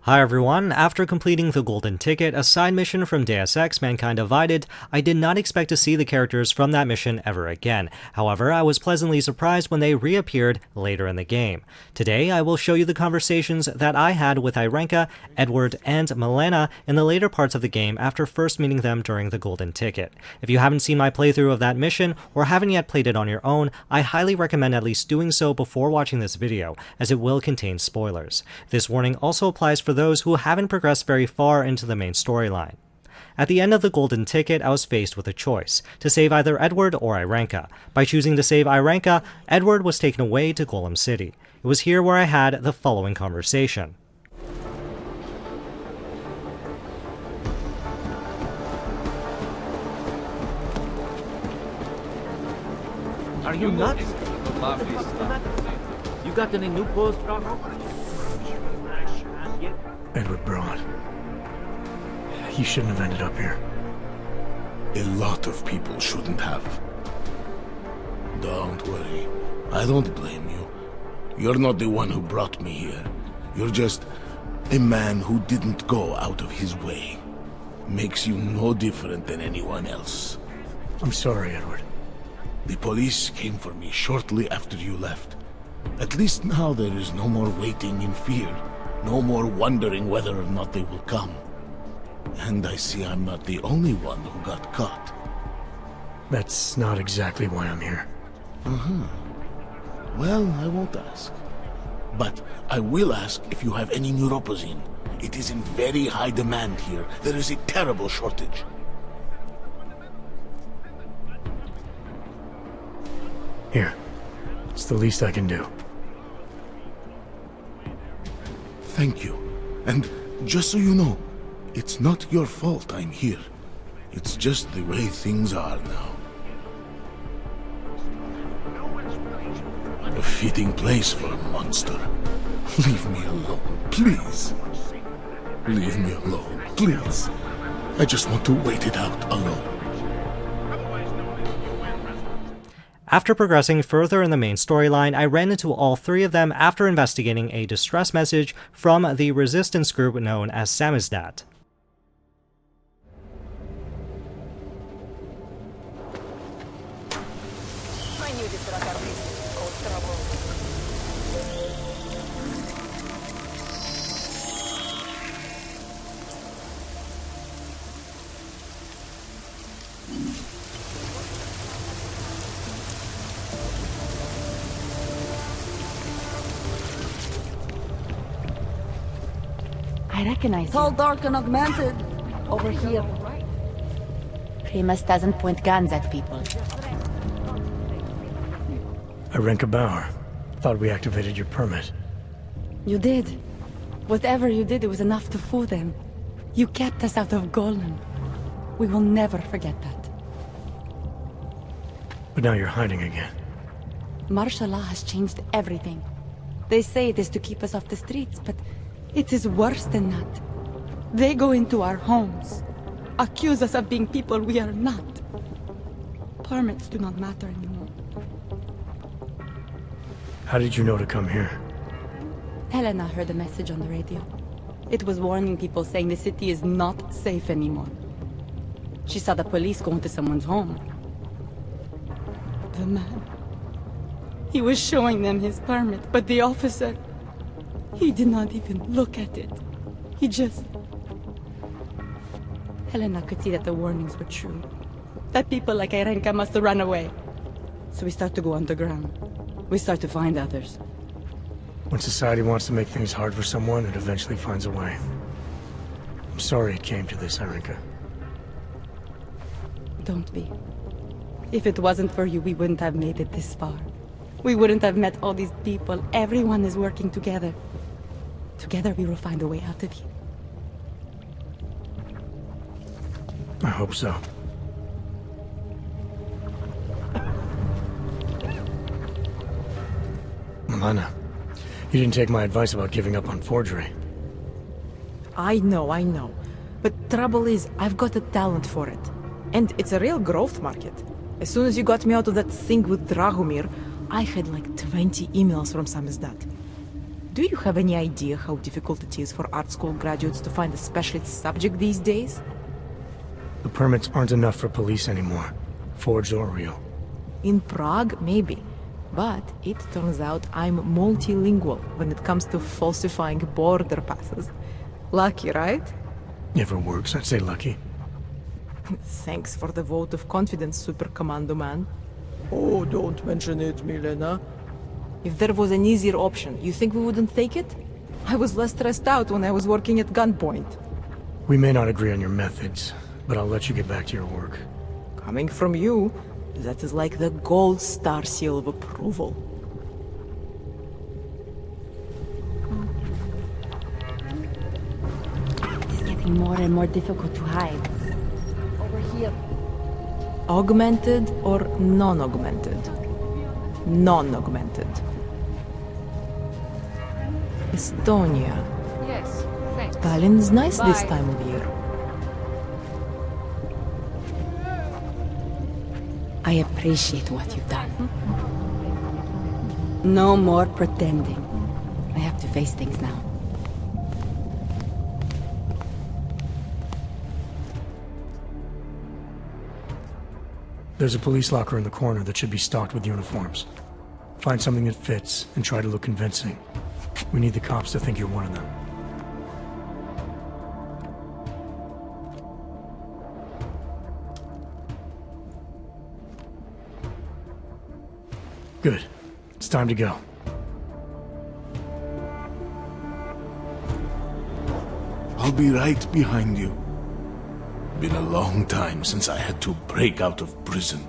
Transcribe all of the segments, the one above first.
Hi everyone, after completing the Golden Ticket, a side mission from Deus Ex Mankind Divided, I did not expect to see the characters from that mission ever again. However, I was pleasantly surprised when they reappeared later in the game. Today, I will show you the conversations that I had with Irenka, Edward, and Milena in the later parts of the game after first meeting them during the Golden Ticket. If you haven't seen my playthrough of that mission, or haven't yet played it on your own, I highly recommend at least doing so before watching this video, as it will contain spoilers. This warning also applies for those who haven't progressed very far into the main storyline. At the end of the Golden Ticket, I was faced with a choice, to save either Edward or Irenka. By choosing to save Irenka, Edward was taken away to Golem City. It was here where I had the following conversation. Are you nuts? You got any new post, Edward Braun. You shouldn't have ended up here. A lot of people shouldn't have. Don't worry. I don't blame you. You're not the one who brought me here. You're just a man who didn't go out of his way. Makes you no different than anyone else. I'm sorry, Edward. The police came for me shortly after you left. At least now there is no more waiting in fear. No more wondering whether or not they will come. And I see I'm not the only one who got caught. That's not exactly why I'm here. Well, I won't ask. But I will ask if you have any neuropozyne. It is in very high demand here. There is a terrible shortage. Here. It's the least I can do. Thank you. And just so you know, it's not your fault I'm here. It's just the way things are now. A fitting place for a monster. Leave me alone, please. Leave me alone, please. I just want to wait it out alone. After progressing further in the main storyline, I ran into all three of them after investigating a distress message from the resistance group known as Samizdat. I recognize Tall, you. dark, and augmented. Over here. Primus doesn't point guns at people. Irenka Bauer. Thought we activated your permit. You did. Whatever you did, it was enough to fool them. You kept us out of Golem. We will never forget that. But now you're hiding again. Martial law has changed everything. They say it is to keep us off the streets, but it is worse than that. They go into our homes, accuse us of being people we are not. Permits do not matter anymore. How did you know to come here? Helena heard a message on the radio. It was warning people, saying the city is not safe anymore. She saw the police go into someone's home. The man. He was showing them his permit, but the officer... he did not even look at it. He just... Helena could see that the warnings were true. That people like Irenka must run away. So we start to go underground. We start to find others. When society wants to make things hard for someone, it eventually finds a way. I'm sorry it came to this, Irenka. Don't be. If it wasn't for you, we wouldn't have made it this far. We wouldn't have met all these people. Everyone is working together. Together we will find a way out of here. I hope so. Milena, you didn't take my advice about giving up on forgery. I know. But trouble is, I've got a talent for it. And it's a real growth market. As soon as you got me out of that thing with Dragomir, I had like 20 emails from Samizdat. Do you have any idea how difficult it is for art school graduates to find a specialist subject these days? The permits aren't enough for police anymore, forged or real. In Prague, maybe. But it turns out I'm multilingual when it comes to falsifying border passes. Lucky, right? If it works, I'd say lucky. Thanks for the vote of confidence, Super Commando Man. Oh, don't mention it, Milena. If there was an easier option, you think we wouldn't take it? I was less stressed out when I was working at gunpoint. We may not agree on your methods, but I'll let you get back to your work. Coming from you, that is like the gold star seal of approval. It's getting more and more difficult to hide. Over here. Augmented or non-augmented? Non-augmented. Estonia. Yes, thanks. Tallinn's nice this Bye. time of year. I appreciate what you've done. No more pretending. I have to face things now. There's a police locker in the corner that should be stocked with uniforms. Find something that fits and try to look convincing. We need the cops to think you're one of them. Good. It's time to go. I'll be right behind you. Been a long time since I had to break out of prison.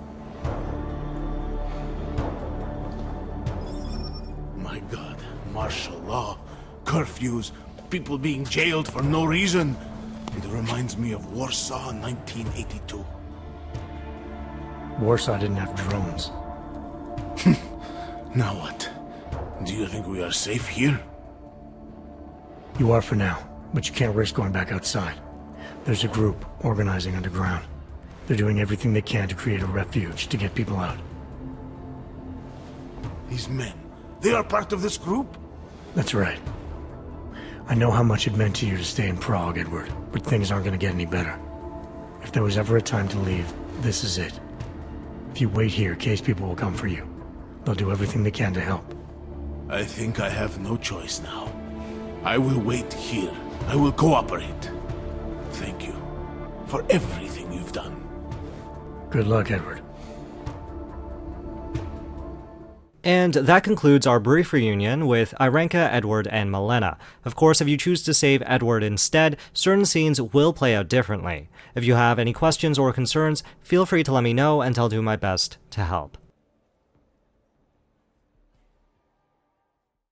My God, martial law, curfews, people being jailed for no reason. It reminds me of Warsaw 1982. Warsaw didn't have drones. Now what? Do you think we are safe here? You are for now, but you can't risk going back outside. There's a group organizing underground. They're doing everything they can to create a refuge to get people out. These men, they are part of this group? That's right. I know how much it meant to you to stay in Prague, Edward, but things aren't going to get any better. If there was ever a time to leave, this is it. If you wait here, case people will come for you. They'll do everything they can to help. I think I have no choice now. I will wait here. I will cooperate. Thank you for everything you've done. Good luck, Edward. And that concludes our brief reunion with Irenka, Edward, and Milena. Of course, if you choose to save Edward instead, certain scenes will play out differently. If you have any questions or concerns, feel free to let me know and I'll do my best to help.